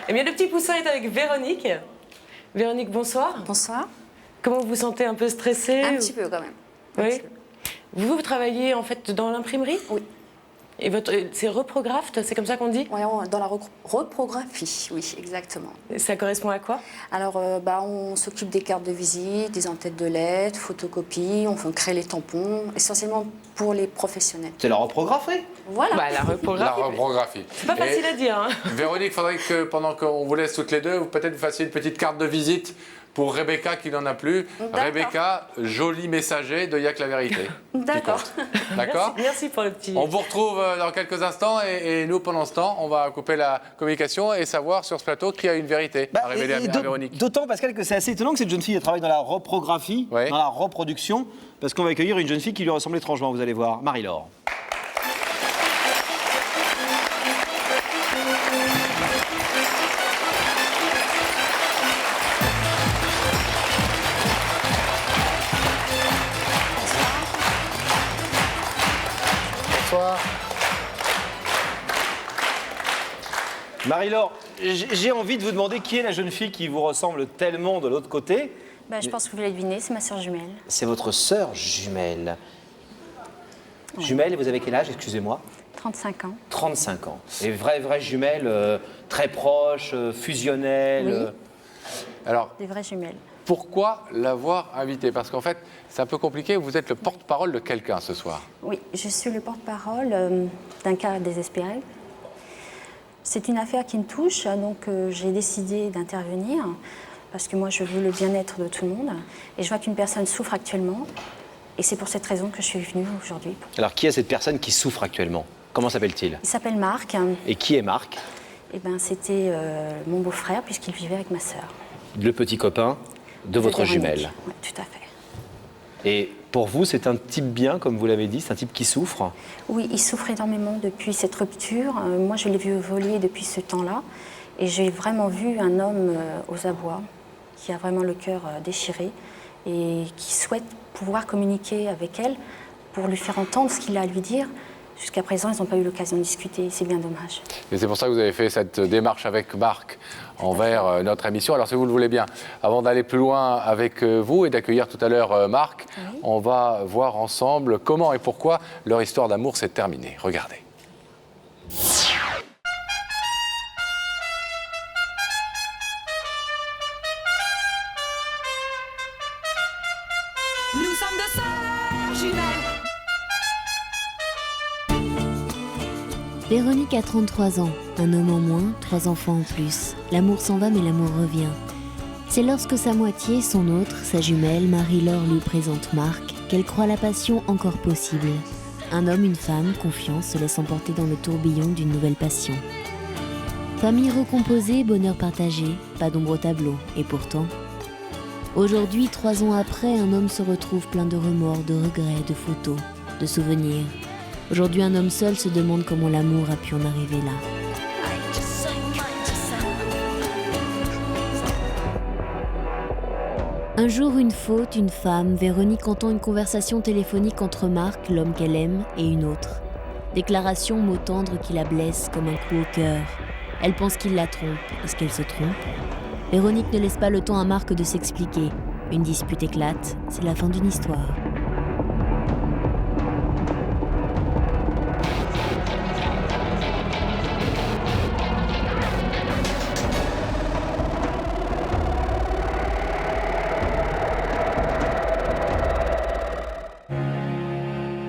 Eh bien, le petit poussin est avec Véronique. Véronique, bonsoir. Bonsoir. Comment vous vous sentez? Un peu stressée? Un petit peu quand même. Oui. Vous travaillez en fait dans l'imprimerie? Oui. Et c'est reprographte, c'est comme ça qu'on dit? Oui, dans la reprographie, oui, exactement. Ça correspond à quoi? Alors, on s'occupe des cartes de visite, des en-têtes de lettres, photocopies, on crée les tampons, essentiellement pour les professionnels. C'est la reprographie. Voilà. Bah, la reprographie. La reprographie. C'est pas facile à dire. Hein. Véronique, il faudrait que pendant qu'on vous laisse toutes les deux, peut-être vous fassiez une petite carte de visite pour Rebecca qui n'en a plus. Rebecca, joli messager de Y'a que la vérité. D'accord. D'accord. Merci pour le petit. On vous retrouve dans quelques instants et nous, pendant ce temps, on va couper la communication et savoir sur ce plateau qui a une vérité à révéler à Véronique. D'autant, Pascal, que c'est assez étonnant que cette jeune fille travaille dans la reprographie, Ouais. dans la reproduction, parce qu'on va accueillir une jeune fille qui lui ressemble étrangement, vous allez voir, Marie-Laure. Bonsoir. Marie-Laure, j'ai envie de vous demander qui est la jeune fille qui vous ressemble tellement de l'autre côté. Je pense que vous l'avez deviné, c'est ma sœur jumelle. C'est votre sœur jumelle. Ouais. Jumelle, et vous avez quel âge, excusez-moi? 35 ans. 35 ans. Et vraie jumelle, très proche, fusionnelle. Oui. Alors, Des vraies jumelles. pourquoi l'avoir invitée? Parce qu'en fait, c'est un peu compliqué. Vous êtes le porte-parole de quelqu'un ce soir. Oui, je suis le porte-parole d'un cas désespéré. C'est une affaire qui me touche, donc j'ai décidé d'intervenir parce que moi, je veux le bien-être de tout le monde. Et je vois qu'une personne souffre actuellement. Et c'est pour cette raison que je suis venue aujourd'hui. Alors, qui est cette personne qui souffre actuellement? Comment s'appelle-t-il? Il s'appelle Marc. Et qui est Marc? C'était mon beau-frère, puisqu'il vivait avec ma sœur. Le petit copain de votre Véronique. jumelle. Oui, tout à fait. Et pour vous, c'est un type bien, comme vous l'avez dit, c'est un type qui souffre? Oui, il souffre énormément depuis cette rupture. Moi, je l'ai vu évoluer depuis ce temps-là. Et j'ai vraiment vu un homme aux abois, qui a vraiment le cœur déchiré et qui souhaite pouvoir communiquer avec elle pour lui faire entendre ce qu'il a à lui dire. Jusqu'à présent, ils n'ont pas eu l'occasion de discuter. C'est bien dommage. Et c'est pour ça que vous avez fait cette démarche avec Marc envers notre émission. Alors, si vous le voulez bien, avant d'aller plus loin avec vous et d'accueillir tout à l'heure Marc, Oui. on va voir ensemble comment et pourquoi leur histoire d'amour s'est terminée. Regardez. Nous sommes deux sœurs jumelles. Véronique a 33 ans, un homme en moins, 3 enfants en plus. L'amour s'en va mais l'amour revient. C'est lorsque sa moitié, son autre, sa jumelle, Marie-Laure lui présente Marc, qu'elle croit la passion encore possible. Un homme, une femme, confiance, se laisse emporter dans le tourbillon d'une nouvelle passion. Famille recomposée, bonheur partagé, pas d'ombre au tableau, et pourtant... Aujourd'hui, 3 ans après, un homme se retrouve plein de remords, de regrets, de photos, de souvenirs. Aujourd'hui, un homme seul se demande comment l'amour a pu en arriver là. Un jour, une faute, une femme, Véronique entend une conversation téléphonique entre Marc, l'homme qu'elle aime, et une autre. Déclaration, mot tendre qui la blesse comme un coup au cœur. Elle pense qu'il la trompe. Est-ce qu'elle se trompe? Véronique ne laisse pas le temps à Marc de s'expliquer. Une dispute éclate, c'est la fin d'une histoire.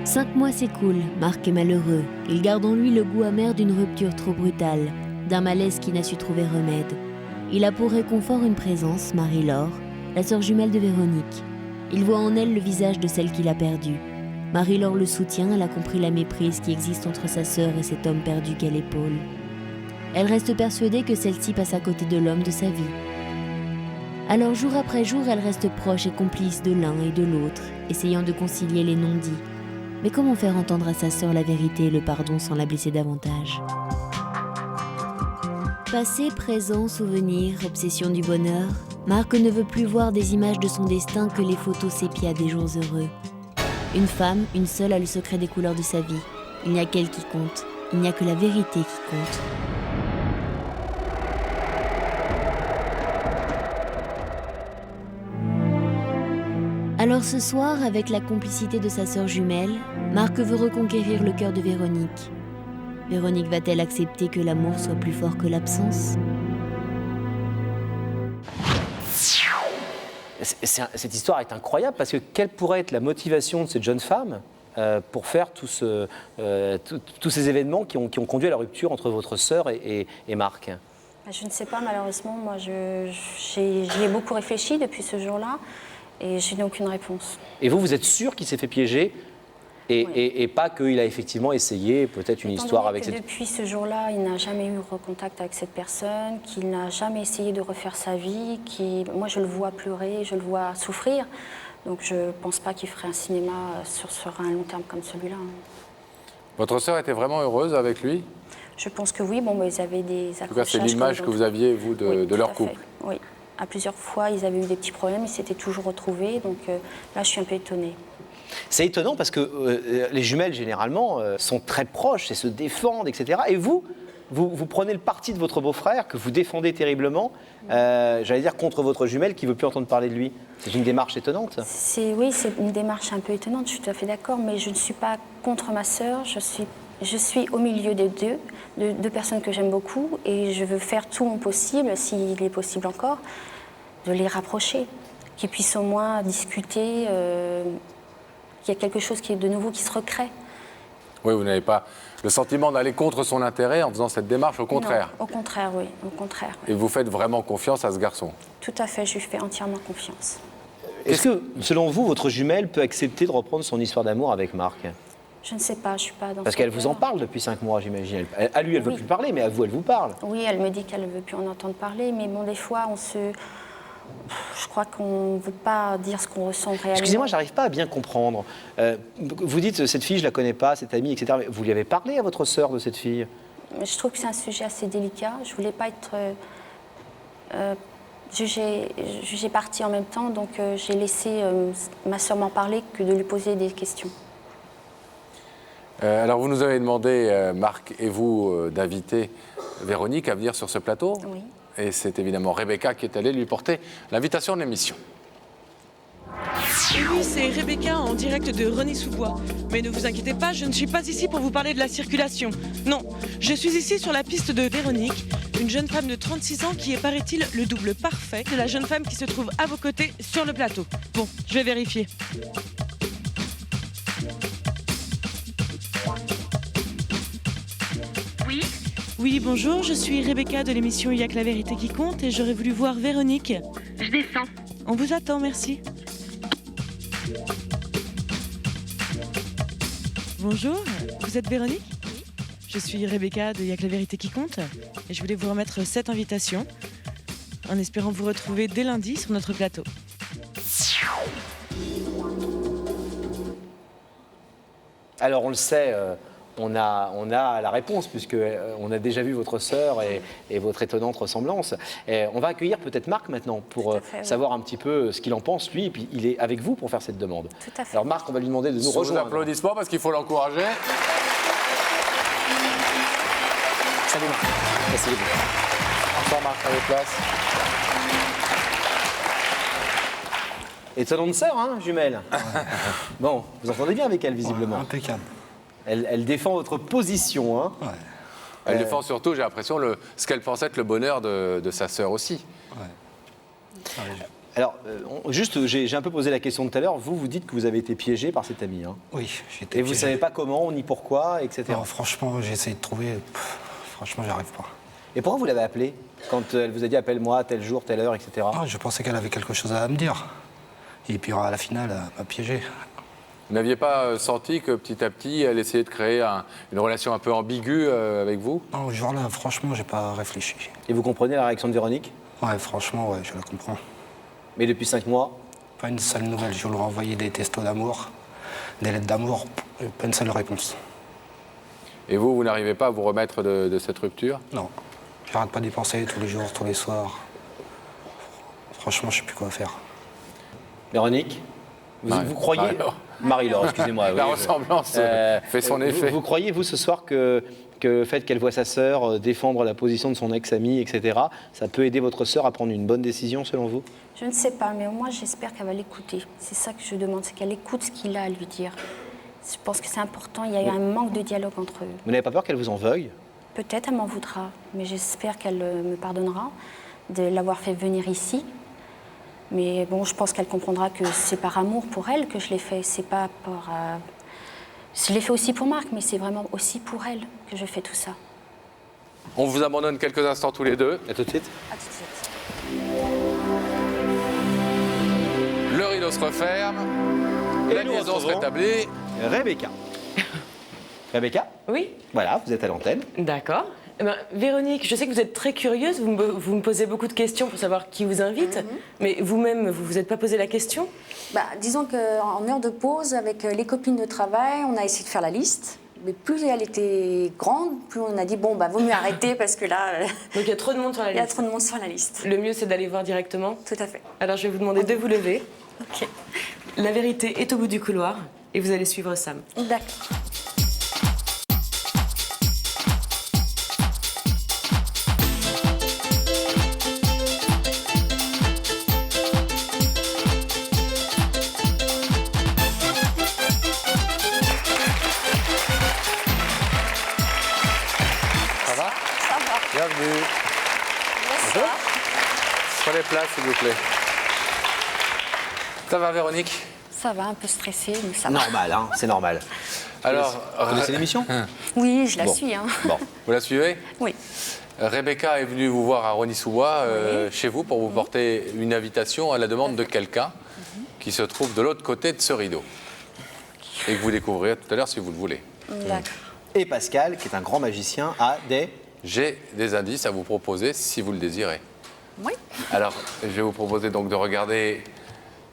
Cinq mois s'écoulent, Marc est malheureux. Il garde en lui le goût amer d'une rupture trop brutale, d'un malaise qui n'a su trouver remède. Il a pour réconfort une présence, Marie-Laure, la sœur jumelle de Véronique. Il voit en elle le visage de celle qu'il a perdue. Marie-Laure le soutient, elle a compris la méprise qui existe entre sa sœur et cet homme perdu qu'elle épaule. Elle reste persuadée que celle-ci passe à côté de l'homme de sa vie. Alors jour après jour, elle reste proche et complice de l'un et de l'autre, essayant de concilier les non-dits. Mais comment faire entendre à sa sœur la vérité et le pardon sans la blesser davantage ? Passé, présent, souvenir, obsession du bonheur, Marc ne veut plus voir des images de son destin que les photos sépia des jours heureux. Une femme, une seule, a le secret des couleurs de sa vie. Il n'y a qu'elle qui compte. Il n'y a que la vérité qui compte. Alors ce soir, avec la complicité de sa sœur jumelle, Marc veut reconquérir le cœur de Véronique. Véronique va-t-elle accepter que l'amour soit plus fort que l'absence ? Cette histoire est incroyable parce que quelle pourrait être la motivation de cette jeune femme pour faire tous ces événements qui ont conduit à la rupture entre votre sœur et Marc? Je ne sais pas, malheureusement. Moi, j'y ai beaucoup réfléchi depuis ce jour-là et je n'ai aucune réponse. Et vous êtes sûr qu'il s'est fait piéger et pas qu'il a effectivement essayé peut-être une histoire avec cette... Depuis ce jour-là, il n'a jamais eu contact avec cette personne, qu'il n'a jamais essayé de refaire sa vie, moi je le vois pleurer, je le vois souffrir, donc je ne pense pas qu'il ferait un cinéma sur un long terme comme celui-là. Votre sœur était vraiment heureuse avec lui? Je pense que oui, ils avaient des accrochages. En tout cas, c'est l'image que vous aviez, vous, de leur couple. Oui, à plusieurs fois, ils avaient eu des petits problèmes, ils s'étaient toujours retrouvés, donc là je suis un peu étonnée. C'est étonnant parce que les jumelles, généralement, sont très proches et se défendent, etc. Et vous prenez le parti de votre beau-frère, que vous défendez terriblement, j'allais dire contre votre jumelle qui ne veut plus entendre parler de lui. C'est une démarche étonnante. Oui, c'est une démarche un peu étonnante, je suis tout à fait d'accord, mais je ne suis pas contre ma sœur, je suis au milieu des deux personnes que j'aime beaucoup, et je veux faire tout mon possible, s'il est possible encore, de les rapprocher, qu'ils puissent au moins discuter... qu'il y a quelque chose de nouveau qui se recrée. Oui, vous n'avez pas le sentiment d'aller contre son intérêt en faisant cette démarche, au contraire. Non, au contraire, oui, au contraire. Et vous faites vraiment confiance à ce garçon? Tout à fait, je lui fais entièrement confiance. Est-ce que, selon vous, votre jumelle peut accepter de reprendre son histoire d'amour avec Marc? Je ne sais pas, je ne suis pas dans Parce qu'elle vous en parle depuis 5 mois, j'imagine. À lui, elle ne veut Oui. plus parler, mais à vous, elle vous parle. Oui, elle me dit qu'elle ne veut plus en entendre parler, mais bon, des fois, je crois qu'on ne veut pas dire ce qu'on ressent réellement. Excusez-moi, j'arrive pas à bien comprendre. Vous dites, cette fille, je la connais pas, cette amie, etc. Mais vous lui avez parlé à votre sœur de cette fille? Je trouve que c'est un sujet assez délicat. Je ne voulais pas être jugée partie en même temps, donc j'ai laissé ma sœur m'en parler que de lui poser des questions. Alors, vous nous avez demandé, Marc et vous, d'inviter Véronique à venir sur ce plateau. Oui. Et c'est évidemment Rebecca qui est allée lui porter l'invitation de l'émission. Et oui, c'est Rebecca en direct de Rosny-sous-Bois. Mais ne vous inquiétez pas, je ne suis pas ici pour vous parler de la circulation. Non, je suis ici sur la piste de Véronique, une jeune femme de 36 ans qui est, paraît-il, le double parfait de la jeune femme qui se trouve à vos côtés sur le plateau. Bon, je vais vérifier. Oui, bonjour, je suis Rebecca de l'émission Il y a que la vérité qui compte et j'aurais voulu voir Véronique. Je descends. On vous attend, merci. Bonjour, vous êtes Véronique? Oui. Je suis Rebecca de Il y a que la vérité qui compte et je voulais vous remettre cette invitation en espérant vous retrouver dès lundi sur notre plateau. Alors, on le sait... On a la réponse, puisqu'on a déjà vu votre sœur et votre étonnante ressemblance. Et on va accueillir peut-être Marc maintenant pour savoir un petit peu ce qu'il en pense, lui. Et puis il est avec vous pour faire cette demande. Tout à fait. Alors Marc, on va lui demander de nous Sous rejoindre. applaudissements, parce qu'il faut l'encourager. Salut Marc. Asseyez-vous. Bonsoir Marc, à votre place. Étonnante sœur, hein, jumelle. Bon, vous entendez bien avec elle, visiblement. Impeccable. Elle défend votre position, hein. Ouais. Elle défend surtout, j'ai l'impression, ce qu'elle pensait être le bonheur de sa sœur aussi. Ouais. Alors, juste, j'ai un peu posé la question tout à l'heure. Vous dites que vous avez été piégé par cet ami, hein. Oui, j'ai été Et vous ne piégé. savez pas comment, ni pourquoi, etc. Non, franchement, j'ai essayé de trouver. Franchement, j'arrive pas. Et pourquoi vous l'avez appelée quand elle vous a dit appelle-moi tel jour, telle heure, etc. Ah, je pensais qu'elle avait quelque chose à me dire. Et puis à la finale, elle m'a piégé. Vous n'aviez pas senti que petit à petit, elle essayait de créer une relation un peu ambiguë avec vous? Non, ce jour-là, franchement, j'ai pas réfléchi. Et vous comprenez la réaction de Véronique? Ouais, franchement, ouais, je la comprends. Mais depuis 5 mois, Pas une seule nouvelle. Je leur ai envoyé des textos d'amour, des lettres d'amour, pas une seule réponse. Et vous n'arrivez pas à vous remettre de cette rupture? Non. J'arrête pas d'y penser tous les jours, tous les soirs. Franchement, je sais plus quoi faire. Véronique, vous croyez... Marie-Laure. Marie-Laure, excusez-moi. La oui, ressemblance fait son vous- effet. Vous croyez, vous, ce soir, que que le fait qu'elle voit sa sœur défendre la position de son ex-ami, etc., ça peut aider votre sœur à prendre une bonne décision, selon vous? Je ne sais pas, mais au moins j'espère qu'elle va l'écouter. C'est ça que je demande, c'est qu'elle écoute ce qu'il a à lui dire. Je pense que c'est important, il y a eu un manque de dialogue entre eux. Vous n'avez pas peur qu'elle vous en veuille? Peut-être elle m'en voudra, mais j'espère qu'elle me pardonnera de l'avoir fait venir ici. Mais bon, je pense qu'elle comprendra que c'est par amour pour elle que je l'ai fait, c'est pas pour... Je l'ai fait aussi pour Marc, mais c'est vraiment aussi pour elle que je fais tout ça. On vous abandonne quelques instants tous les deux. À tout de suite. À tout de suite. Le rideau se referme. Et La nous liaison se retrouvons rétablit. Rebecca. Rebecca, Oui, voilà, vous êtes à l'antenne. d'accord. Eh ben, Véronique, je sais que vous êtes très curieuse, vous me posez beaucoup de questions pour savoir qui vous invite, mais vous-même, vous vous êtes pas posé la question? Disons qu'en heure de pause, avec les copines de travail, on a essayé de faire la liste. Mais plus elle était grande, plus on a dit, bon, vaut mieux arrêter parce que là, Donc il y a trop de monde sur la il y a liste. trop de monde sur la liste. Le mieux, c'est d'aller voir directement. Tout à fait. Alors je vais vous demander de vous lever. Ok. La vérité est au bout du couloir et vous allez suivre Sam. D'accord. Ça va? Ça va. Bienvenue. Bonsoir. Prenez place, s'il vous plaît. Ça va, Véronique? Ça va, un peu stressée, mais ça va. Normal, hein, c'est normal. Alors, Vous connaissez l'émission? Oui, je la Bon. suis. Hein. Bon. vous la suivez? Oui. Rebecca est venue vous voir à Rosny-sous-Bois, chez vous, pour vous porter une invitation à la demande de quelqu'un qui se trouve de l'autre côté de ce rideau. Et que vous découvrirez tout à l'heure si vous le voulez. D'accord. Et Pascal, qui est un grand magicien, a des... J'ai des indices à vous proposer si vous le désirez. Oui. Alors, je vais vous proposer donc de regarder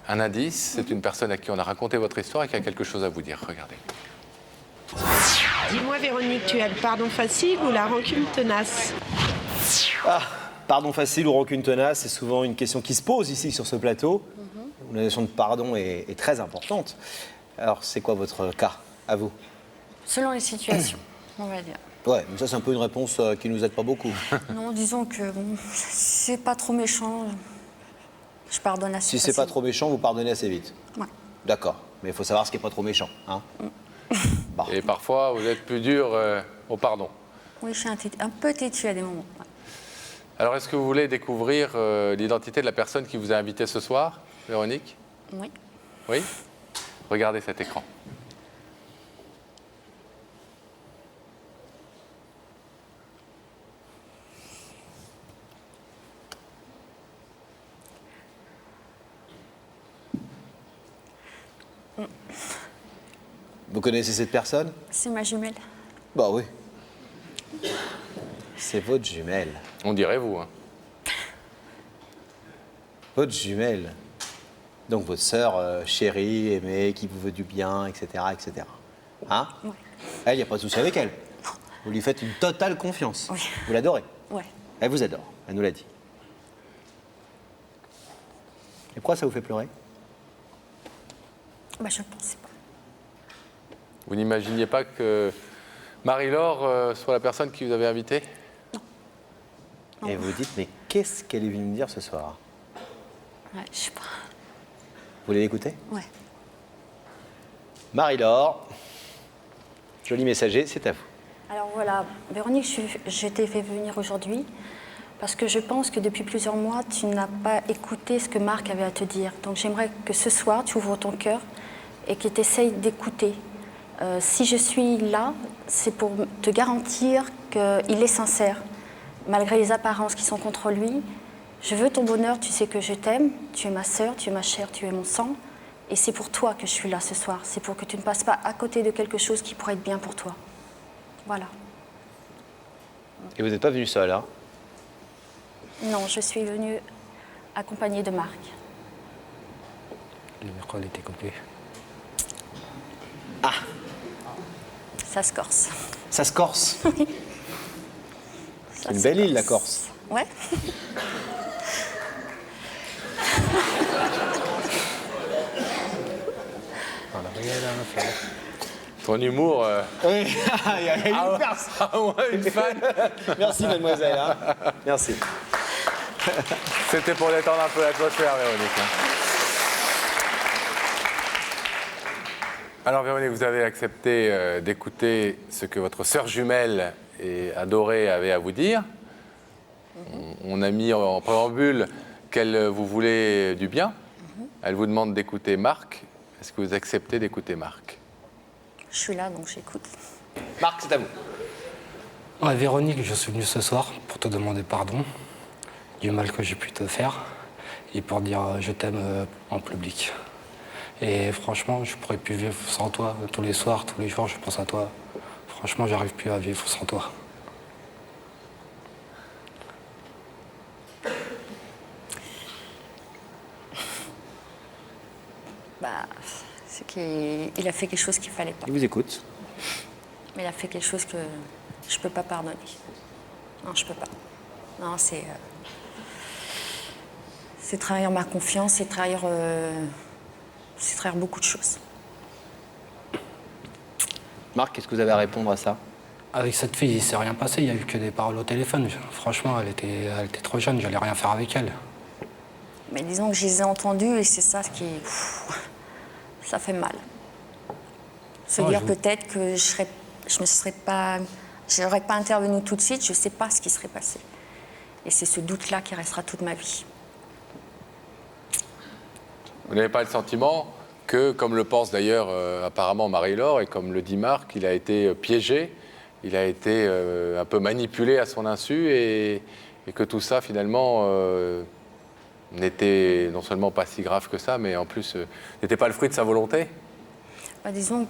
un indice. C'est une personne à qui on a raconté votre histoire et qui a quelque chose à vous dire. Regardez. Dis-moi, Véronique, tu as le pardon facile ou la rancune tenace? Ah, pardon facile ou rancune tenace, c'est souvent une question qui se pose ici sur ce plateau. La notion de pardon est très importante. Alors, c'est quoi votre cas, à vous? Selon les situations, on va dire. Ouais, mais ça c'est un peu une réponse qui nous aide pas beaucoup. Non, disons que bon, c'est pas trop méchant. Je pardonne assez Si c'est pas facilement. trop méchant, vous pardonnez assez vite. Ouais. D'accord, mais il faut savoir ce qui est pas trop méchant. Hein. Bon. Et parfois, vous êtes plus dur au pardon. Oui, je suis un peu têtue à des moments. Ouais. Alors, est-ce que vous voulez découvrir l'identité de la personne qui vous a invité ce soir, Véronique? Oui. Oui? Regardez cet écran. Vous connaissez cette personne? C'est ma jumelle. Bah oui. C'est votre jumelle. On dirait vous. Hein. Votre jumelle. Donc votre sœur chérie, aimée, qui vous veut du bien, etc. etc. Hein? Ouais. Elle, il n'y a pas de souci avec elle. Vous lui faites une totale confiance. Oui. Vous l'adorez. Ouais. Elle vous adore. Elle nous l'a dit. Et pourquoi ça vous fait pleurer? Bah, je ne pensais pas. Vous n'imaginiez pas que Marie-Laure soit la personne qui vous avait invité? Et vous vous dites, mais qu'est-ce qu'elle est venue me dire ce soir? Ouais, je sais pas. Vous voulez l'écouter? Ouais. Marie-Laure, joli messager, c'est à vous. Alors voilà, Véronique, je t'ai fait venir aujourd'hui parce que je pense que depuis plusieurs mois, tu n'as pas écouté ce que Marc avait à te dire. Donc j'aimerais que ce soir, tu ouvres ton cœur et que tu essayes d'écouter. Si je suis là, c'est pour te garantir qu'il est sincère, malgré les apparences qui sont contre lui. Je veux ton bonheur, tu sais que je t'aime, tu es ma sœur, tu es ma chair, tu es mon sang. Et c'est pour toi que je suis là ce soir. C'est pour que tu ne passes pas à côté de quelque chose qui pourrait être bien pour toi. Voilà. Et vous n'êtes pas venu seul, hein? Non, je suis venue accompagnée de Marc. Le micro il était coupé. Ça se corse. Ça se corse. Ça C'est une se belle île, la corse. Corse. Ouais. Voilà, regardez la fleur. Ton humour. Oui, il y a une personne. À moins une fan. Merci, mademoiselle. Hein. Merci. C'était pour détendre un peu l'atmosphère, Véronique. Alors, Véronique, vous avez accepté d'écouter ce que votre sœur jumelle et adorée avait à vous dire. On a mis en préambule qu'elle vous voulait du bien. Elle vous demande d'écouter Marc. Est-ce que vous acceptez d'écouter Marc? Je suis là, donc j'écoute. Marc, c'est à vous. Ouais, Véronique, je suis venu ce soir pour te demander pardon du mal que j'ai pu te faire et pour dire je t'aime en public. Et franchement, je pourrais plus vivre sans toi. Tous les soirs, tous les jours, je pense à toi. Franchement, j'arrive plus à vivre sans toi. Bah, c'est qu'il a fait quelque chose qu'il fallait pas. Il vous écoute. Mais il a fait quelque chose que je peux pas pardonner. Non, je peux pas. Non, c'est trahir ma confiance, c'est trahir beaucoup de choses. Marc, qu'est-ce que vous avez à répondre à ça? Avec cette fille, il s'est rien passé. Il n'y a eu que des paroles au téléphone. Franchement, elle était trop jeune. J'allais rien faire avec elle. Mais disons que je les ai entendus et c'est ça qui... ça fait mal. Se dire peut-être que j'aurais pas intervenu tout de suite, je ne sais pas ce qui serait passé. Et c'est ce doute-là qui restera toute ma vie. Vous n'avez pas le sentiment que, comme le pense d'ailleurs apparemment Marie-Laure et comme le dit Marc, il a été piégé, il a été un peu manipulé à son insu et que tout ça finalement n'était non seulement pas si grave que ça, mais en plus n'était pas le fruit de sa volonté? Bah, disons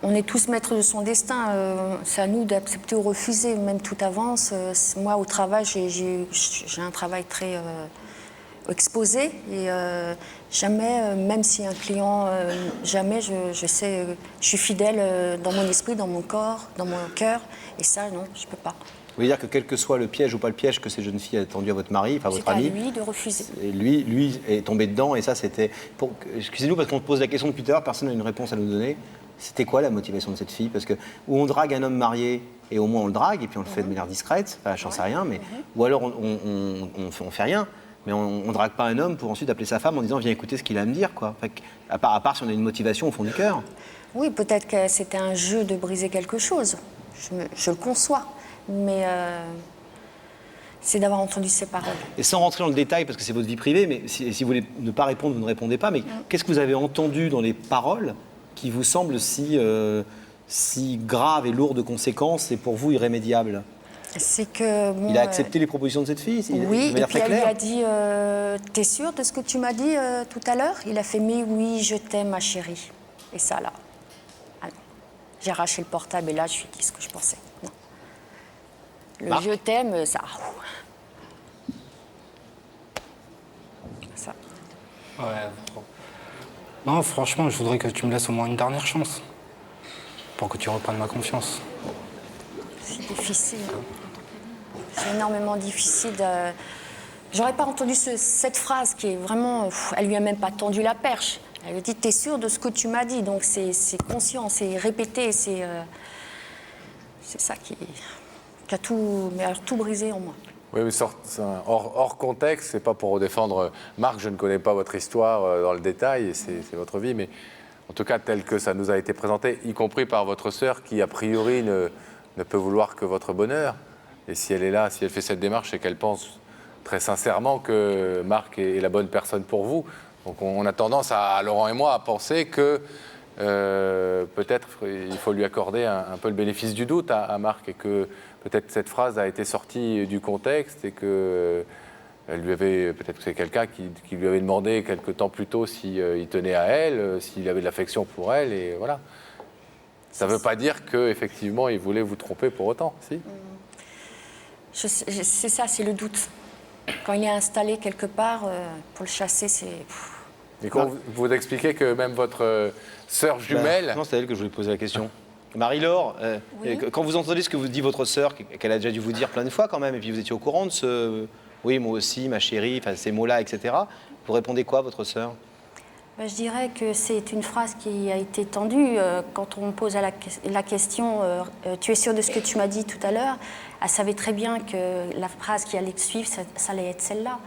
qu'on est tous maîtres de son destin. C'est à nous d'accepter ou refuser, même tout avance. Moi, au travail, j'ai un travail très exposé et jamais, même si un client, jamais je sais, je suis fidèle dans mon esprit, dans mon corps, dans mon cœur. Et ça, non, je peux pas. Vous voulez dire que quel que soit le piège ou pas le piège que ces jeunes filles a tendu à votre mari, enfin votre ami, c'est à lui de refuser. Et lui est tombé dedans et ça c'était... Excusez-nous parce qu'on te pose la question depuis tout à l'heure, personne n'a une réponse à nous donner. C'était quoi la motivation de cette fille? Parce que où on drague un homme marié et au moins on le drague et puis on le fait de manière discrète, enfin, j'en sais rien, mais ou alors on fait rien, mais on drague pas un homme pour ensuite appeler sa femme en disant viens écouter ce qu'il a à me dire quoi. Enfin, à part si on a une motivation au fond du cœur. Oui, peut-être que c'était un jeu de briser quelque chose. Je le conçois. Mais c'est d'avoir entendu ces paroles. Et sans rentrer dans le détail, parce que c'est votre vie privée, mais si vous voulez ne pas répondre, vous ne répondez pas, mais qu'est-ce que vous avez entendu dans les paroles qui vous semblent si graves et lourdes de conséquences et pour vous irrémédiables? C'est que... Bon, il a accepté les propositions de cette fille? Oui, et puis elle lui a dit t'es sûre de ce que tu m'as dit tout à l'heure? Il a fait mais oui, je t'aime ma chérie. Et ça là, j'ai arraché le portable et là je lui ai dit ce que je pensais. Non. Le Marc. je t'aime, ça. Ça. Ouais. Non, franchement, je voudrais que tu me laisses au moins une dernière chance. Pour que tu reprennes ma confiance. C'est difficile. C'est énormément difficile. J'aurais pas entendu cette phrase qui est vraiment... elle lui a même pas tendu la perche. Elle lui a dit t'es sûre de ce que tu m'as dit. Donc c'est conscient, c'est répété, c'est ça qui a tout brisé en moi. Oui, mais hors contexte, c'est pas pour défendre Marc, je ne connais pas votre histoire dans le détail, et c'est votre vie, mais en tout cas, tel que ça nous a été présenté, y compris par votre sœur, qui a priori ne peut vouloir que votre bonheur. Et si elle est là, si elle fait cette démarche, c'est qu'elle pense très sincèrement que Marc est la bonne personne pour vous. Donc on a tendance, Laurent et moi, à penser que peut-être il faut lui accorder un peu le bénéfice du doute à Marc et que peut-être cette phrase a été sortie du contexte et que peut-être que c'est quelqu'un qui lui avait demandé quelque temps plus tôt s'il tenait à elle, s'il avait de l'affection pour elle, et voilà. Ça ne veut pas dire qu'effectivement il voulait vous tromper pour autant, si? C'est ça, c'est le doute. Quand il est installé quelque part, pour le chasser, c'est... Et quand vous expliquez que même votre sœur jumelle... Non, c'est à elle que je voulais poser la question. Marie-Laure, oui. Quand vous entendez ce que vous dit votre sœur, qu'elle a déjà dû vous dire plein de fois quand même, et puis vous étiez au courant de ce... Oui, moi aussi, ma chérie, enfin, ces mots-là, etc. Vous répondez quoi, votre sœur? Je dirais que c'est une phrase qui a été tendue quand on pose la question tu es sûre de ce que tu m'as dit tout à l'heure? Elle savait très bien que la phrase qui allait suivre, ça allait être celle-là.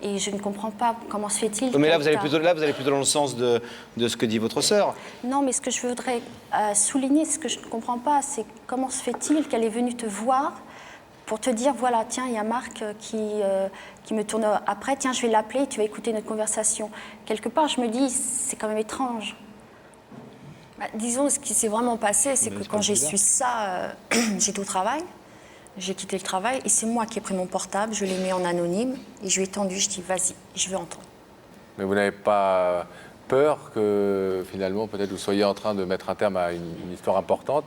Et je ne comprends pas comment se fait-il... Mais là, vous allez plutôt dans le sens de ce que dit votre sœur. Non, mais ce que je voudrais souligner, ce que je ne comprends pas, c'est comment se fait-il qu'elle est venue te voir pour te dire, voilà, tiens, il y a Marc qui me tourne après, tiens, je vais l'appeler, tu vas écouter notre conversation. Quelque part, je me dis, c'est quand même étrange. Disons, ce qui s'est vraiment passé, c'est que quand j'ai su ça, j'étais au travail. J'ai quitté le travail et c'est moi qui ai pris mon portable, je l'ai mis en anonyme et je lui ai tendu, je dis vas-y, je veux entendre. Mais vous n'avez pas peur que finalement peut-être vous soyez en train de mettre un terme à une histoire importante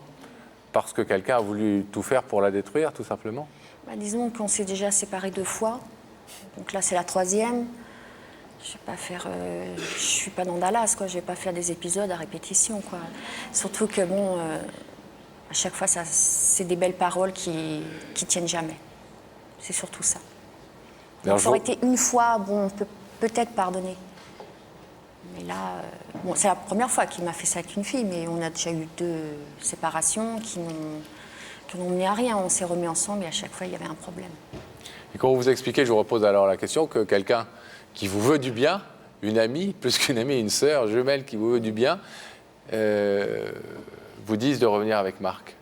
parce que quelqu'un a voulu tout faire pour la détruire, tout simplement? Disons qu'on s'est déjà séparés 2 fois, donc là c'est la 3e. Je vais pas faire, je suis pas dans Dallas, quoi. Je vais pas faire des épisodes à répétition, quoi. Surtout que bon. À chaque fois, c'est des belles paroles qui tiennent jamais. C'est surtout ça. Donc, ça aurait été une fois, bon, on peut peut-être pardonner. Mais là, bon, c'est la première fois qu'il m'a fait ça avec une fille, mais on a déjà eu 2 séparations qui n'ont mené à rien. On s'est remis ensemble et à chaque fois, il y avait un problème. Et quand vous vous expliquez, je vous repose alors la question, que quelqu'un qui vous veut du bien, une amie, plus qu'une amie, une sœur jumelle qui vous veut du bien, vous disent de revenir avec Marc?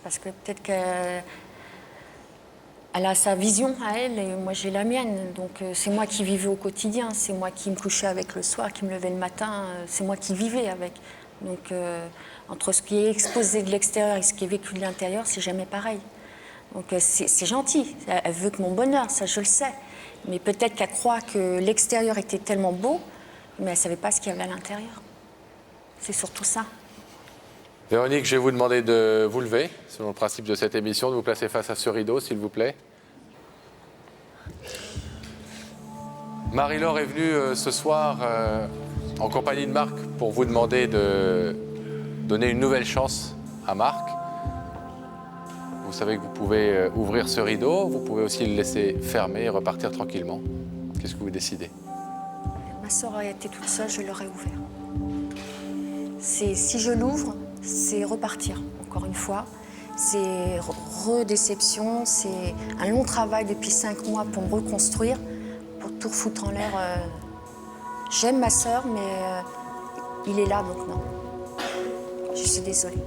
Parce que peut-être qu'elle a sa vision à elle et moi j'ai la mienne. Donc c'est moi qui vivais au quotidien, c'est moi qui me couchais avec le soir, qui me levais le matin, c'est moi qui vivais avec. Donc entre ce qui est exposé de l'extérieur et ce qui est vécu de l'intérieur, c'est jamais pareil. Donc c'est gentil, elle veut que mon bonheur, ça je le sais. Mais peut-être qu'elle croit que l'extérieur était tellement beau, mais elle ne savait pas ce qu'il y avait à l'intérieur. C'est surtout ça. Véronique, je vais vous demander de vous lever, selon le principe de cette émission, de vous placer face à ce rideau, s'il vous plaît. Marie-Laure est venue ce soir en compagnie de Marc pour vous demander de donner une nouvelle chance à Marc. Vous savez que vous pouvez ouvrir ce rideau, vous pouvez aussi le laisser fermer et repartir tranquillement. Qu'est-ce que vous décidez? Ma sœur aurait été toute seule, je l'aurais ouvert. Si je l'ouvre, c'est repartir, encore une fois. C'est redéception, c'est un long travail depuis 5 mois pour me reconstruire, pour tout refoutre en l'air. J'aime ma sœur, mais il est là, donc non. Je suis désolée.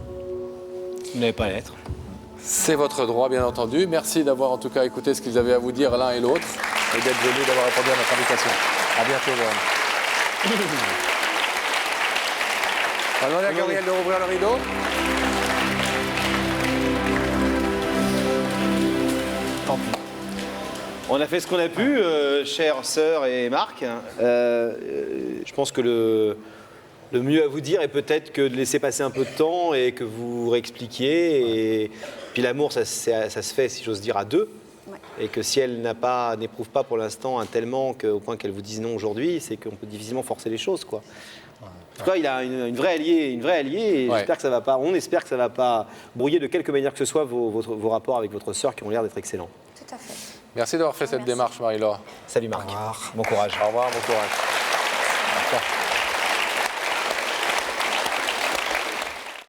Vous n'allez pas l'être. C'est votre droit, bien entendu. Merci d'avoir en tout cas écouté ce qu'ils avaient à vous dire l'un et l'autre et d'être venus, d'avoir répondu à notre invitation. À bientôt, Véronique. On va demander à Gabriel de rouvrir le rideau. Tant pis. On a fait ce qu'on a pu, chère sœur et Marc. Je pense que le mieux à vous dire est peut-être que de laisser passer un peu de temps et que vous réexpliquiez. Et puis l'amour, ça se fait, si j'ose dire, à 2. Ouais. Et que si elle n'éprouve pas pour l'instant un tel manque au point qu'elle vous dise non aujourd'hui, c'est qu'on peut difficilement forcer les choses, quoi. En tout cas, il a une vraie alliée, et ouais. J'espère que ça va pas. On espère que ça ne va pas brouiller de quelque manière que ce soit vos rapports avec votre sœur qui ont l'air d'être excellents. Tout à fait. Merci d'avoir fait cette démarche, Marie-Laure. Salut Marc. Bon courage. Au revoir, bon courage. Au revoir.